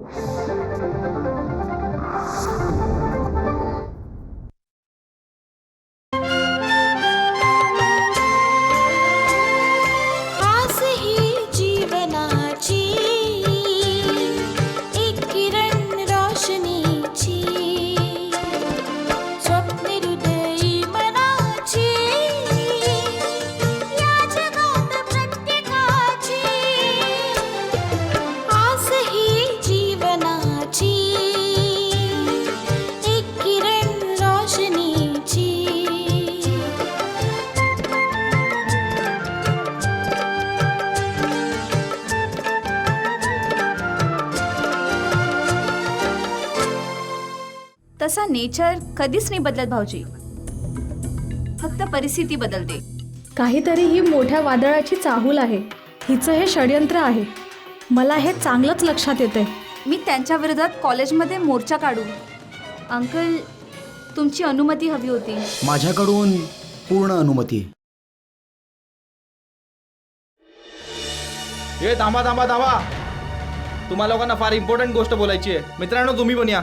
आस ही जीवनाची एक किरण रोशनीची स्वप्ने हृदयी मनाची या जगात प्रत्येकाची आस ही जीवनाची एक किरण रोशनीची तसा नेचर कधीच नाही बदलत भाऊजी, फक्त परिस्थिती बदलते. काहीतरी ही मोठ्या वादळाची चाहूल आहे. हिचं हे षडयंत्र आहे. मला हे चांगलंच लक्षात येतंय. मी त्यांच्या विरोधात कॉलेजमध्ये मोर्चा काढू. अंकल, तुमची अनुमती हवी होती. माझ्याकडून पूर्ण अनुमती. हे थांबा थांबा थांबा, तुम्हा लोकांना फार इम्पॉर्टंट गोष्ट बोलायची आहे. मित्रांनो, तुम्ही पण या.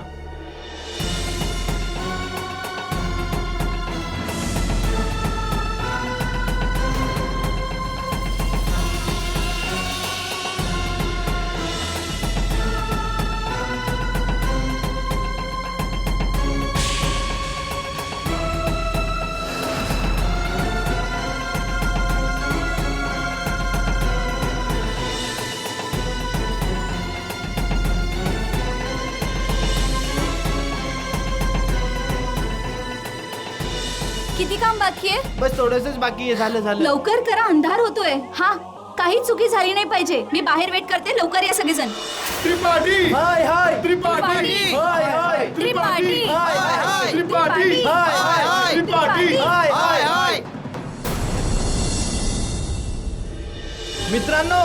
किती काम बाकी आहे? बस थोडंसंच बाकी आहे. झालं झालं. लवकर करा, अंधार होतोय. हा, काही चुकी झाली नाही पाहिजे. मी बाहेर वेट करते. लवकर या सगळेजण. त्रिपाठी हाय हाय त्रिपाठी हाय हाय त्रिपाठी हाय हाय त्रिपाठी हाय हाय त्रिपाठी हाय हाय हाय. मित्रांनो,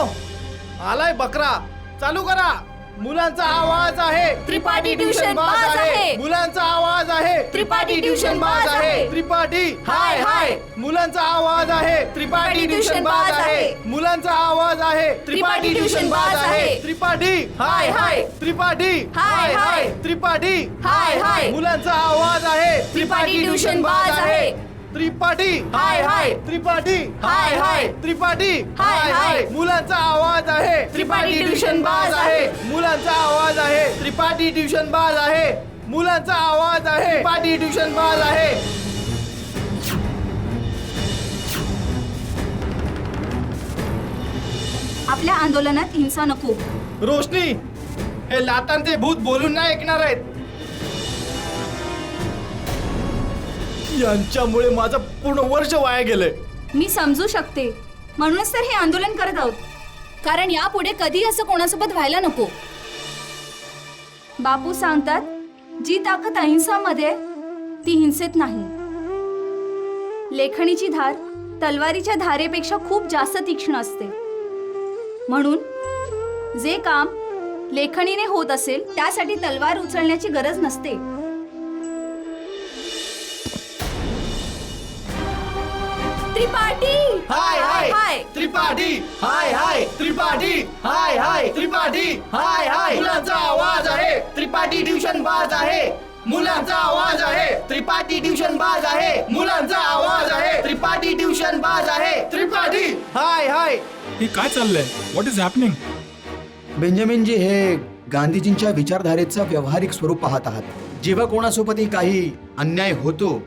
आलाय बकरा. चालू करा. मुलांचा आवाज आहे. त्रिपाठी ट्युशन बाज आहे. मुलांचा आवाज आहे. त्रिपाठी ट्युशन बाज आहे. त्रिपाठी हाय हाय. मुलांचा आवाज आहे. त्रिपाठी ट्युशन बाज आहे. मुलांचा आवाज आहे. त्रिपाठी ट्युशन बाज आहे. त्रिपाठी हाय हाय. त्रिपाठी हाय हाय. त्रिपाठी हाय हाय. मुलांचा आवाज आहे. त्रिपाठी ट्युशन बाज आहे. त्रिपाठी हाय हाय. त्रिपाठी हाय हाय. त्रिपाठी हाय हाय. मुलांचा आवाज आहे. त्रिपाठी ट्युशन बाज आहे. मुलांचा आवाज आहे. त्रिपाठी ट्युशन बाज आहे. मुलांचा आवाज आहे. त्रिपाठी ट्युशन बाज आहे. आपल्या आंदोलनात हिंसा नको. रोशनी, हे लाटांचे भूत बोलून नाही ऐकणार आहेत. यांच्यामुळे माझं पूर्ण वर्ष वाया गेलंय. मी समजू शकते, म्हणूनच तर हे आंदोलन करत आहोत. कारण यापुढे कधी असं कोणासोबत व्हायला नको. बापू सांगतात, जी ताकद अहिंसामध्ये ती हिंसेत नाही. लेखणीची धार तलवारीच्या धारेपेक्षा खूप जास्त तीक्ष्ण असते. म्हणून जे काम लेखणीने होत असेल त्यासाठी तलवार उचलण्याची गरज नसते. त्रिपाठी हाय हाय हाय. त्रिपाठी हाय हाय. त्रिपाठी हाय हाय. त्रिपाठी हाय हाय. मुलांचा आवाज आहे. त्रिपाठी ट्युशन बाज आहे. मुलांचा आवाज आहे. त्रिपाठी ट्युशन बाज आहे. मुलांचा आवाज आहे. त्रिपाठी ट्युशन बाज आहे. त्रिपाठी हाय हाय. हे काय चाललंय? What is happening? बेंजामिनजी, हे गांधीजींच्या विचारधारेचं व्यावहारिक स्वरूप पाहत आहात. जेव्हा कोणासोबतही काही अन्याय होतो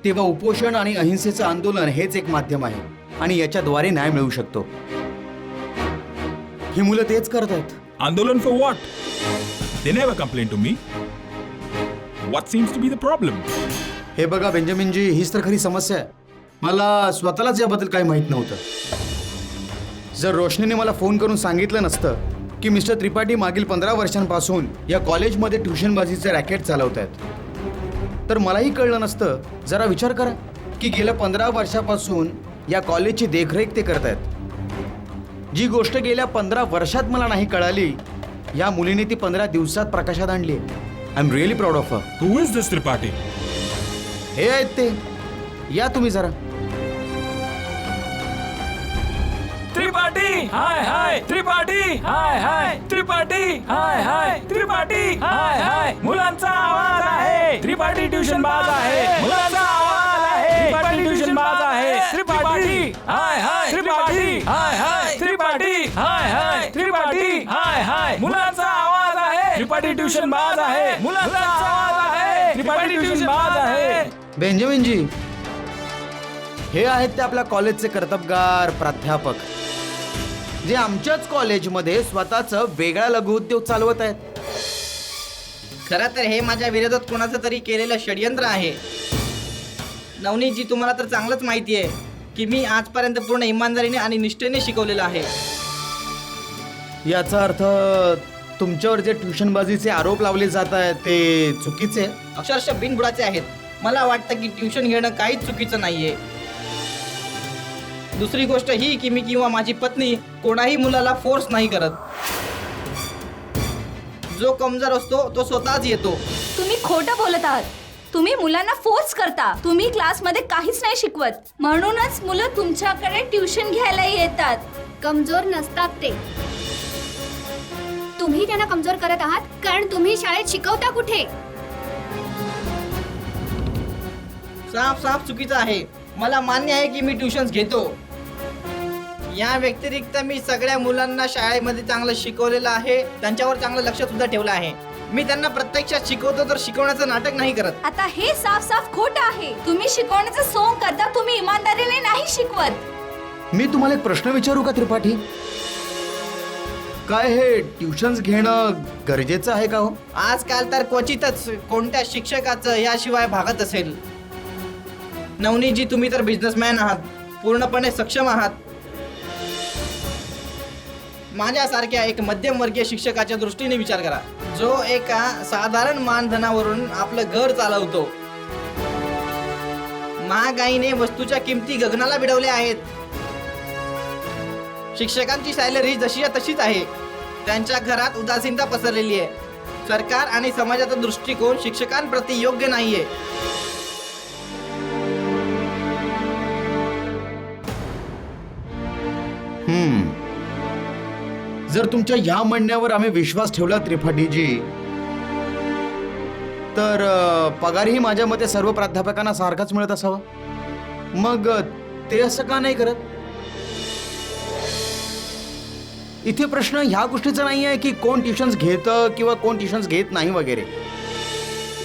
तेव्हा उपोषण आणि अहिंसेचं आंदोलन हेच एक माध्यम आहे आणि याच्याद्वारे न्याय मिळू शकतो. ही मुलं तेच करतात. आंदोलन for what? They never complain to me. What seems to be the problem? हे बघा बेंजामिनजी, हीच तर खरी समस्या आहे. मला स्वतःलाच याबद्दल काही माहीत नव्हतं. जर रोशनीने मला फोन करून सांगितलं नसतं की मिस्टर त्रिपाठी मागील 15 वर्षांपासून या कॉलेजमध्ये ट्युशनबाजीचे रॅकेट चालवत आहेत, तर मलाही कळलं नसतं. जरा विचार करा की गेल्या 15 वर्षापासून या कॉलेजची देखरेख ते करत आहेत. जी गोष्ट गेल्या 15 वर्षात मला नाही कळाली, या मुलीने ती 15 दिवसात प्रकाशात आणली. I am really proud of her. Who is this Tripathi? हे आहेत ते. या तुम्ही जरा. त्रिपाठी हाय हाय. त्रिपाठी हाय हाय. त्रिपाठी हाय हाय. त्रिपाठी हाय हाय मुलांचा आवाज आहे त्रिपाठी ट्युशन बाज आहे मुलांचा आवाज आहे त्रिपाठी ट्युशन बाज आहे त्रिपाठी हाय हाय त्रिपाठी हाय हाय त्रिपाठी हाय हाय त्रिपाठी हाय हाय मुलांचा आवाज आहे त्रिपाठी ट्युशन बाज आहे मुलांचा आवाज आहे त्रिपाठी ट्युशन बाज आहे. बेंजामिनजी, हे आहेत ते आपल्या कॉलेजचे कर्तबगार प्राध्यापक जे आमच्याच कॉलेजमध्ये स्वतःचं वेगळा लघुउद्योग चालवत आहेत. खरं तर हे माझ्या विरोधात कोणाचं तरी केलेलं षडयंत्र आहे. नवनीतजी, तुम्हाला तर चांगलंच माहिती आहे की मी आजपर्यंत पूर्ण इमानदारीने आणि निष्ठेने शिकवलेलं आहे. याचा अर्थ तुमच्यावर जे ट्युशनबाजीचे आरोप लावले जात आहेत ते चुकीचे आहे? अक्षरशः बिनबुडाचे आहेत. मला वाटतं की ट्युशन घेणं काहीच चुकीचं नाहीये. दुसरी गोष्ट ही की मी किंवा माझी पत्नी कोणाही मुलाला फोर्स नाही करत. जो कमजोर असतो तो स्वतःच येतो. तुम्ही खोटं बोलत आहात. तुम्ही मुलांना फोर्स करता. तुम्ही क्लासमध्ये काहीच नाही शिकवत, म्हणूनच मुलं तुमच्याकडे ट्युशन घ्यायला येतात. कमजोर नसतात ते. तुम्ही त्यांना कमजोर करत आहात कारण तुम्ही शाळेत शिकवता कुठे. साफ साफ चुकीचं आहे. मला मान्य आहे की मी ट्युशन्स घेतो. या व्यतिरिक्त मी सगळ्या मुलांना शाळेमध्ये चांगलं शिकवलेलं आहे. त्यांच्यावर चांगलं लक्ष सुद्धा ठेवलं आहे. मी त्यांना प्रत्यक्षात शिकवतो तर शिकवण्याचं नाटक नाही करत. आता हे साफ साफ खोटं आहे. तुम्ही शिकवण्याचं सोंग करता, तुम्ही इमानदारीने नाही शिकवत. मी तुम्हाला एक प्रश्न विचारू का त्रिपाठी? काय हे ट्युशन्स घेणं गरजेचं आहे का हो? आजकाल तर क्वचितच कोणत्या शिक्षकाचं याशिवाय भागत असेल. नवनीतजी, तुम्ही तर बिझनेसमॅन आहात, पूर्णपणे सक्षम आहात. माझ्यासारख्या एक मध्यमवर्गीय शिक्षकाच्या दृष्टीने विचार करा, जो एका साधारण मानधनावरून आपलं घर चालवतो. महागाईने वस्तूच्या किमती गगनाला भिडवल्या आहेत. शिक्षकांची सॅलरी जशीच्या तशीच आहे. त्यांच्या घरात उदासीनता पसरलेली आहे. सरकार आणि समाजाचा दृष्टिकोन शिक्षकांप्रती योग्य नाहीये. जर तुमच्या ह्या म्हणण्यावर आम्ही विश्वास ठेवला त्रिपाठीजी, तर पगारही माझ्या मते सर्व प्राध्यापकांना सारखाच मिळत असावा. मग ते असं का नाही करत? इथे प्रश्न ह्या गोष्टीचा नाही आहे की कोण ट्युशन्स घेतं किंवा कोण ट्युशन्स घेत नाही वगैरे.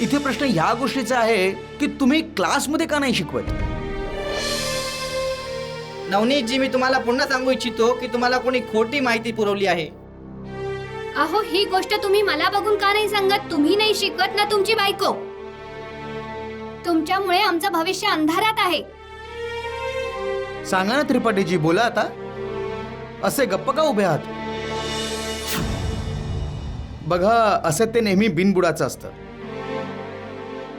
इथे प्रश्न ह्या गोष्टीचा आहे की तुम्ही क्लासमध्ये का नाही शिकवत. नवनीतजी, मी तुम्हाला पुन्हा सांगू इच्छितो की तुम्हाला कोणी खोटी माहिती पुरवली आहे. अहो, ही गोष्ट तुम्ही मला बघून का नाही सांगत. तुम्ही नाही शिकवत ना तुमची बायको. तुमच्यामुळे आमचं भविष्य अंधारात आहे. सांगा ना त्रिपाठीजी, बोला आता. असे गप्प का उभे आहात? बघा, असं ते नेहमी बिनबुडाचं असतं.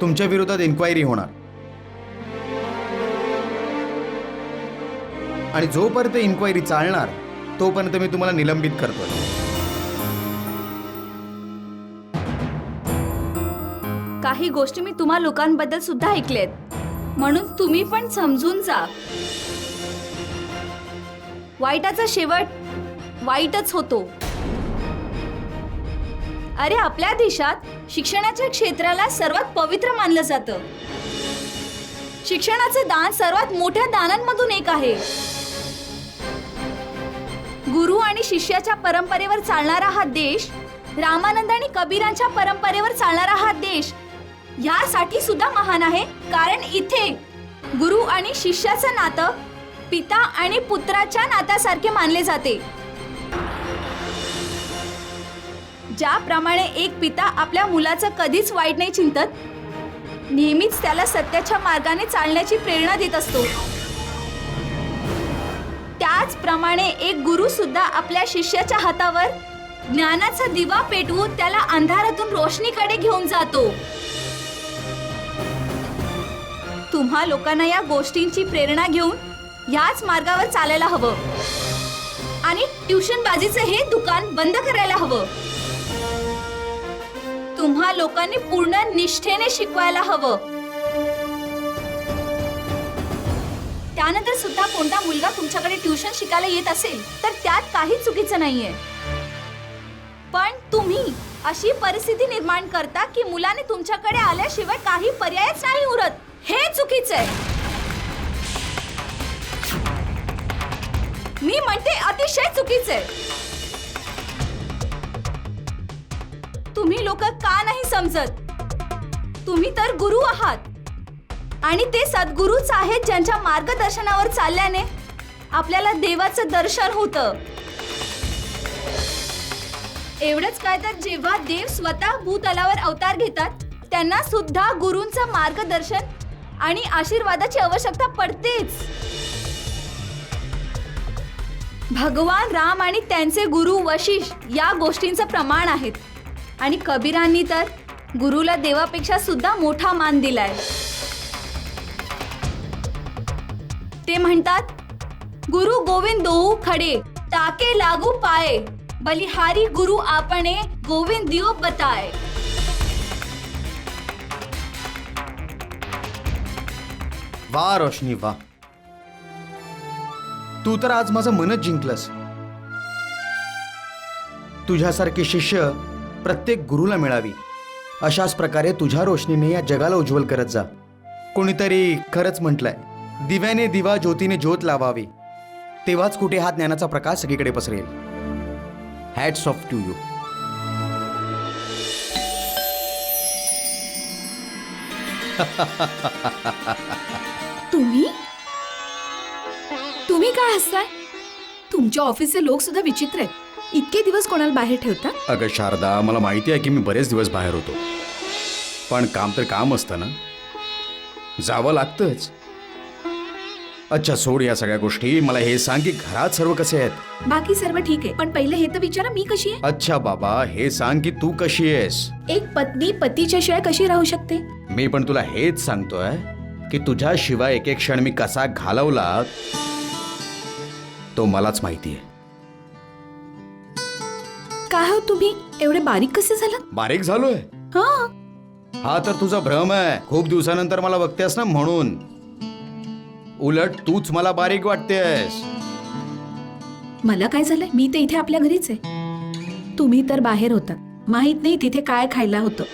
तुमच्या विरोधात इन्क्वायरी होणार आणि जोपर्यंत इन्क्वायरी चालणार तोपर्यंत मी तुम्हाला निलंबित करतोय. काही गोष्टी मी तुम्हा लोकांबद्दल सुद्धा ऐकलेत, म्हणून तुम्ही पण समजून जा. वाईटाचा शेवट वाईटच होतो. अरे, आपल्या देशात शिक्षणाच्या क्षेत्राला सर्वात पवित्र मानलं जातं. शिक्षणाचं दान सर्वात मोठ्या दानांमधून एक आहे. गुरु आणि शिष्याच्या परंपरेवर चालणारा हा देश, रामानंद आणि कबीरांच्या परंपरेवर चालणारा हा देश यासाठी सुद्धा महान आहे, कारण इथे गुरु आणि शिष्याचं नातं पिता आणि पुत्राच्या नात्यासारखे मानले जाते. ज्याप्रमाणे एक पिता आपल्या मुलाचं कधीच वाईट नाही चिंतत, नेहमीच त्याला सत्याच्या मार्गाने चालण्याची प्रेरणा देत असतो, त्याचप्रमाणे एक गुरु सुद्धा आपल्या शिष्याच्या हातावर ज्ञानाचा दिवा पेटवून त्याला अंधारातून रोशनीकडे घेऊन जातो. तुम्हा लोकांना या गोष्टींची प्रेरणा घेऊन याच मार्गावर चालायला हवं आणि ट्युशन बाजीचं हे दुकान बंद करायला हवं. तुम्हा लोकांनी पूर्ण निष्ठेने शिकवायला हवं. त्यानंतर सुद्धा कोणता मुलगा तुमच्याकडे ट्युशन शिकायला येत असेल तर त्यात काही चुकीचं नाहीये. पण तुम्ही अशी परिस्थिती निर्माण करता की मुलाने तुमच्याकडे आल्याशिवाय काही पर्यायच नाही उरत. हे चुकीचं आहे. मी म्हणते अतिशय चुकीचं आहे. तुम्ही लोक का नाही समजत? तुम्ही तर गुरु आहात आणि ते सद्गुरूच आहेत ज्यांच्या मार्गदर्शनावर चालल्याने आपल्याला देवाचं दर्शन होतं. एवढंच काय तर जेव्हा देव स्वतः भूतलावर अवतार घेतात त्यांना सुद्धा गुरूंचं मार्गदर्शन आणि आशीर्वादाची आवश्यकता पडतेच. भगवान राम आणि त्यांचे गुरु वशिष्ठ या गोष्टींचं प्रमाण आहेत. आणि कबीरांनी तर गुरुला देवापेक्षा सुद्धा मोठा मान दिलाय. ते म्हणतात, गुरु गोविंदो खडे टाके लागू पाए, बलिहारी गुरु आपणे गोविंद दियो बताए. वा रोशनी वा, तू तर आज माझं मनच जिंकलंस. तुझ्यासारखे शिष्य प्रत्येक गुरुला मिळावी अशाच प्रकारे तुझ्या रोशनीने या जगाला उज्ज्वल करत जा. कोणीतरी खरंच म्हटलंय, दिव्याने दिवा ज्योतीने ज्योत लावावी, तेव्हाच कुठे हा ज्ञानाचा प्रकाश सगळीकडे पसरेल. Hats off to you. तुम्ही तुम्ही काय हसताय? तुमच्या ऑफिसचे लोक सुद्धा विचित्र आहेत. इतके दिवस कोणाला बाहेर ठेवता? अगं शारदा, मला माहिती आहे की मी बरेच दिवस बाहेर होतो, पण काम तर काम असतं ना, जावं लागतंच. अच्छा सोड या सगळ्या गोष्टी. मला हे सांग की घरात सर्व कसे आहेत? बाकी सर्व ठीक आहे, पण पहिले हे तर विचारा मी कशी आहे. अच्छा बाबा, हे सांग की तू कशी आहेस? एक पत्नी पतीच्या शिवाय कशी राहू शकते? मी पण तुला हेच सांगतोय की तुझ्याशिवाय एक एक क्षण मी कसा घालवला तो मलाच माहितीये. काय हो तुम्ही एवढे बारीक कसे झालात? बारीक झालोय? हा, हा तर तुझा भ्रम आहे. खूप दिवसानंतर मला बघतेस ना म्हणून. उलट तूच मला बारीक वाटतेस. मला काय झालंय? मी तर इथे आपल्या घरीच आहे. तुम्ही तर बाहेर होता, माहित नाही तिथे काय खायला होतं.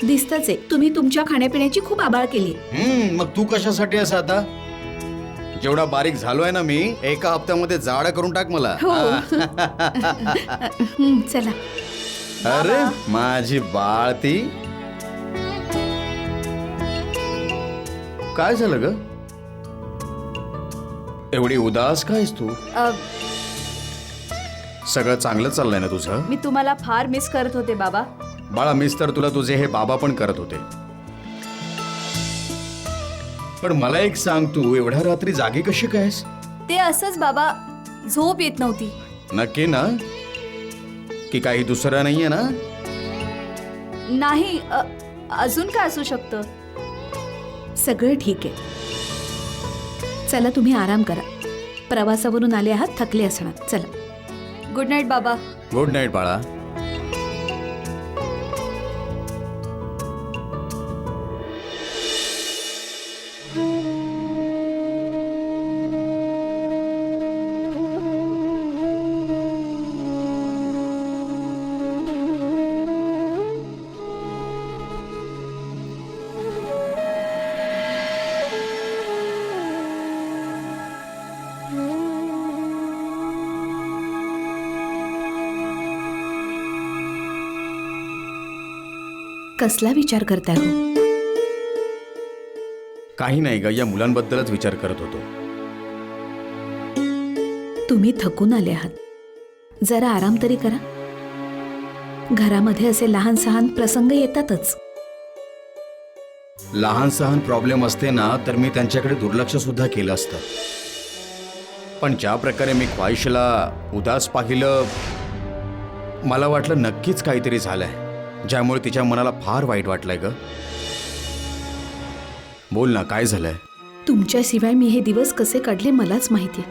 दिसतच आहे तुम्ही तुमच्या खाण्यापिण्याची खूप आबाळ केली. मग तू कशासाठी आहेस आता? जेवढा बारीक झालोय ना मी, एका हप्त्यामध्ये जाडा करून टाक मला. हो. चला. अरे माझी बाळती, काय झालं ग? एवढी उदास कायस तू? सगळं चांगलं चाललंय ना तुझं? मी तुम्हाला फार मिस करत होते बाबा. बाळा, मिस तर तुला तुझे हे बाबा पण करत होते. पण मला एक सांग, तू एवढ्या रात्री जागी कशी कायस? ते असंच बाबा, झोप येत नव्हती. नक्की ना? की काही दुसरं नाहीये ना? नाही, अजून काय असू शकतं? सगळं ठीक आहे. चला तुम्ही आराम करा. प्रवासावरून आले आहात, थकले असणार. चला. गुड नाईट बाबा. गुड नाईट बाळा. कसला विचार करताय हो? काही नाही ग, या मुलांबद्दलच विचार करत होतो. तुम्ही थकून आले आहात, जरा आराम तरी करा. घरामध्ये असे लहान सहान प्रसंग येतातच. लहान सहान प्रॉब्लेम असते ना, तर मी त्यांच्याकडे दुर्लक्ष सुद्धा केलं असतं. पण ज्या प्रकारे मी ख्वाहिशला उदास पाहिलं, मला वाटलं नक्कीच काहीतरी झालंय, ज्यामुळे तिच्या मनाला फार वाईट वाटलंय ग. बोल ना, काय झालंय? तुमच्याशिवाय मी हे दिवस कसे काढले मलाच माहिती.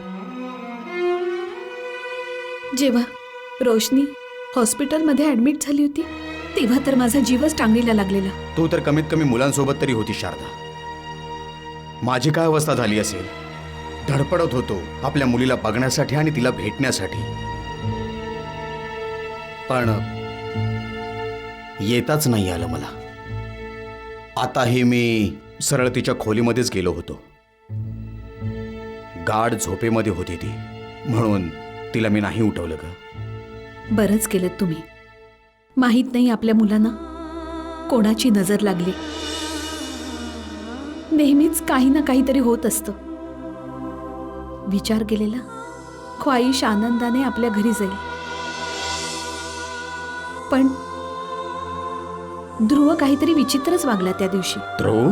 जेव्हा रोशनी हॉस्पिटलमध्ये ऍडमिट झाली होती, तेव्हा तर माझा जीवच टांगणीला लागलेला. तू तर कमीत कमी मुलांसोबत तरी होती शारदा. माझी काय अवस्था झाली असेल? धडपडत होतो आपल्या मुलीला बघण्यासाठी आणि तिला भेटण्यासाठी. पण येताच नाही आलं मला. आताही मी सरळ तिच्या खोलीमध्येच गेलो होतो. गाढ झोपेमध्ये होती ती, म्हणून तिला मी नाही उठवलं ग. बरंच केलं तुम्ही. माहीत नाही आपल्या मुलांना कोणाची नजर लागली. नेहमीच काही ना काहीतरी होत असतं. विचार केलेला ख्वाहिश आनंदाने आपल्या घरी जाईल, पण ध्रुव काहीतरी विचित्रच वागला त्या दिवशी. ध्रुव?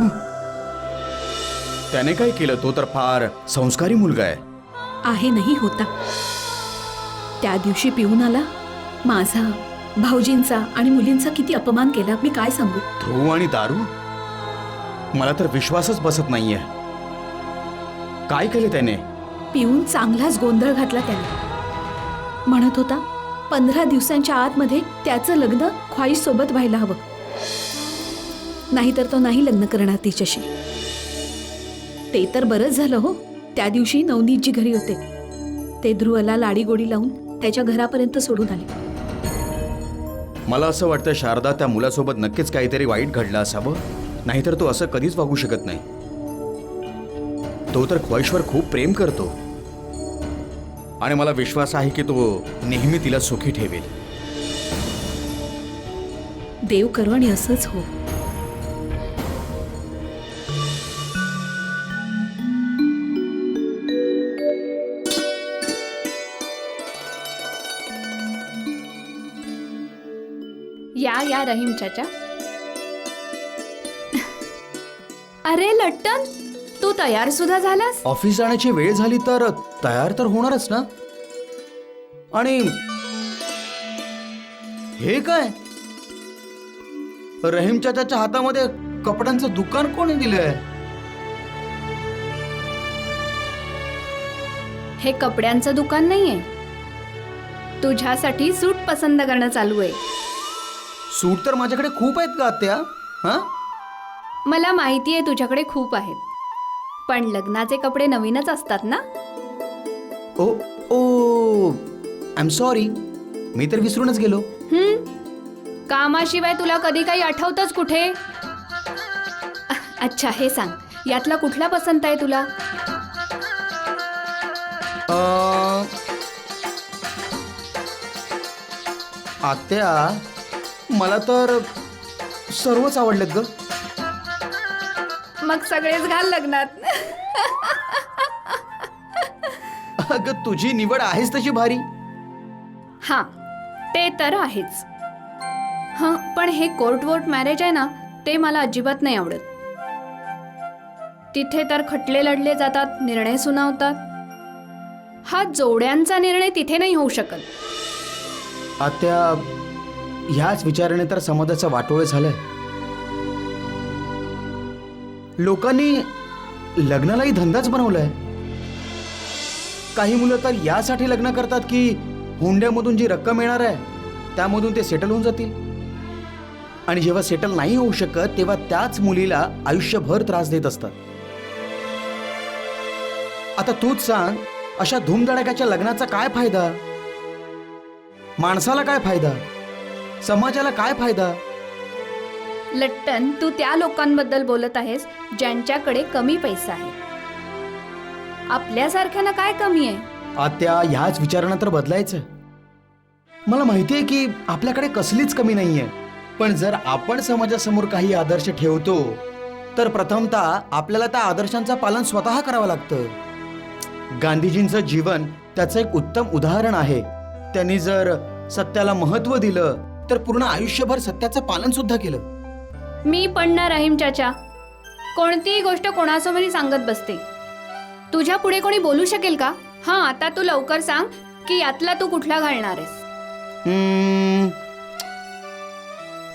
त्याने काय केलं? तो तर फार संस्कारी मुलगा आहे नाही होता. त्या दिवशी पिऊन आला. माझा, भाऊजींचा आणि मुलींचा किती अपमान केला मी काय सांगू. ध्रुव आणि दारू? मला तर विश्वासच बसत नाहीये. काय केले त्याने? पिऊन चांगलाच गोंधळ घातला त्याने. म्हणत होता 15 दिवसांच्या आतमध्ये त्याचं लग्न ख्वाईश सोबत व्हायला हवं, नाहीतर तो नाही लग्न करणार तिच्याशी. ते तर बरंच झालं हो. त्या दिवशी नवनीतजी घरी होते. ते ध्रुवला लाडी गोडी लावून त्याच्या घरापर्यंत सोडून आले. मला असं वाटतं शारदा, त्या मुलासोबत नक्कीच काहीतरी वाईट घडलं असावं, नाहीतर तो असं कधीच वागू शकत नाही. तो तर ख्वाईशवर खूप प्रेम करतो आणि मला विश्वास आहे की तो नेहमी तिला सुखी ठेवेल. देव करो आणि असंच हो. या रहीम चाचा. अरे लट्टन, तू तयार सुद्धा झालास? ऑफिस जाण्याची वेळ झाली तर तयार तर होणारच ना. आणि हे काय? रहीम चाचाच्या हातामध्ये कपड्यांचं दुकान कोणी दिलंय? हे कपड्यांचं दुकान नाहीये. तुझ्यासाठी सूट पसंत करणं चालू आहे. सूट तर माझ्याकडे खूप आहेत का आत्या? हा, मला माहिती आहे तुझ्याकडे खूप आहेत, पण लग्नाचे कपडे नवीनच असतात ना. ओ ओ आय एम सॉरी, मी तर विसरूनच गेलो. कामाशिवाय तुला कधी काही आठवतच कुठे? अच्छा हे सांग, यातला कुठला पसंत आहे तुला? आत्या, मला तर सर्वच आवडलेत ग. मग सगळेच घाल लग्नात. अगं तुझी निवड आहेच तशी भारी. हा ते तर आहेच. हा पण हे कोर्ट वोर्ट मॅरेज आहे ना, ते मला अजिबात नाही आवडत. तिथे तर खटले लढले जातात, निर्णय सुनावतात. हा जोड्यांचा निर्णय तिथे नाही होऊ शकत. आत्या, ह्याच विचाराने तर समाजाचं वाटोळं झालंय. लोकांनी लग्नालाही धंदाच बनवलाय. काही मुलं तर यासाठी लग्न करतात की हुंड्यामधून जी रक्कम येणार आहे त्यामधून ते सेटल होऊन जातील. आणि जेव्हा सेटल नाही होऊ शकत तेव्हा त्याच मुलीला आयुष्यभर त्रास देत असतात. आता तूच सांग, अशा धूमधडाक्याच्या लग्नाचा काय फायदा? माणसाला काय फायदा? समाजाला काय फायदा? लट्टन, तू त्या लोकांबद्दल बोलत आहेस ज्यांच्याकडे कमी पैसा आहे. आपल्यासारख्यांना काय कमी आहे? आत्या, ह्याच विचारांना तर बदलायचं. मला माहिती आहे की आपल्याकडे कसलीच कमी नाहीये, पण जर आपण समाजासमोर काही आदर्श ठेवतो तर प्रथमतः आपल्याला त्या आदर्शांचं पालन स्वतः करावं लागतं. गांधीजींचं जीवन त्याचं एक उत्तम उदाहरण आहे. त्यांनी जर सत्याला महत्त्व दिलं तर पूर्ण आयुष्यभर सत्याचं पालन सुद्धा केलं. मी पण ना रहीम चाचा, कोणतीही गोष्ट कोणासमोरही सांगत बसते. तुझ्या पुढे कोणी बोलू शकेल का? हा आता तू लवकर सांग की यातला तू कुठला घालणार आहेस?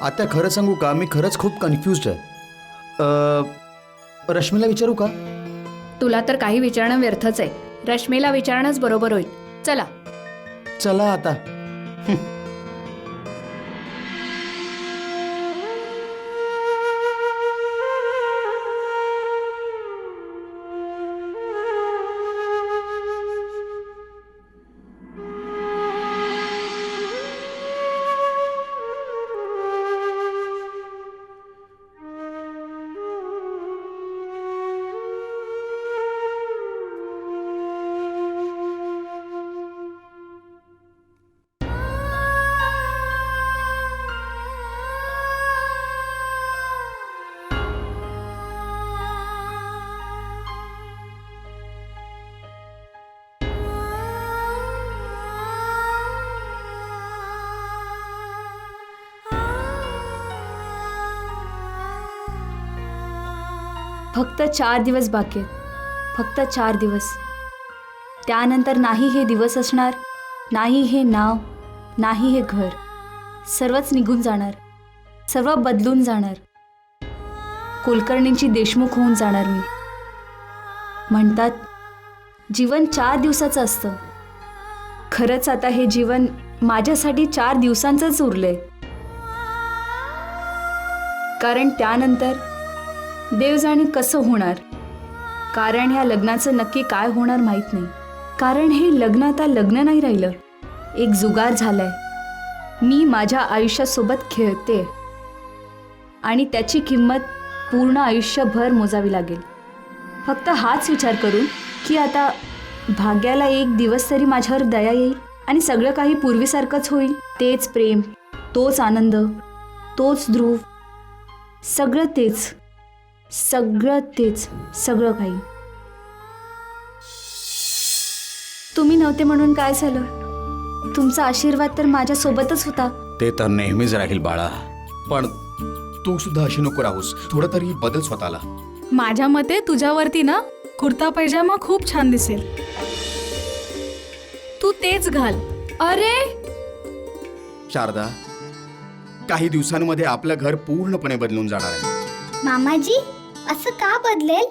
आता खरं सांगू का, मी खरंच खूप कन्फ्युज्ड आहे. रश्मीला विचारू का? तुला तर काही विचारणं व्यर्थच आहे. रश्मीला विचारणंच बरोबर होईल. चला चला आता. फक्त 4 दिवस बाकी आहेत, फक्त 4 दिवस. त्यानंतर नाही हे दिवस असणार, नाही हे नाव, नाही हे घर. सर्वच निघून जाणार, सर्व बदलून जाणार. कुलकर्णींची देशमुख होऊन जाणार मी. म्हणतात जीवन 4 दिवसाचं असतं. खरंच आता हे जीवन माझ्यासाठी 4 दिवसांचंच उरलंय. कारण त्यानंतर देव जाणे कसं होणार. कारण ह्या लग्नाचं नक्की काय होणार माहीत नाही. कारण हे लग्न आता लग्न नाही राहिलं, एक जुगार झालाय. मी माझ्या आयुष्यासोबत खेळते आणि त्याची किंमत पूर्ण आयुष्यभर मोजावी लागेल. फक्त हाच विचार करून की आता भाग्याला एक दिवस तरी माझ्यावर दया येईल आणि सगळं काही पूर्वीसारखंच होईल. तेच प्रेम, तोच आनंद, तोच ध्रुव, सगळं तेच, सगळं तेच, सगळं काही. तुम्ही नव्हते म्हणून काय झालं. तुमचा आशीर्वाद तर माझ्यासोबतच होता. ते तर नेहमीच राहील बाळा, पण तू सुद्धा अशी नको राहूस. थोडं तरी बदल स्वतःला. माझ्या मते तुझ्यावरती ना कुर्ता पैजामा खूप छान दिसेल. तू तेच घाल. अरे शारदा, काही दिवसांमध्ये आपलं घर पूर्णपणे बदलून जाणार आहे. मामाजी असं का बदलेल?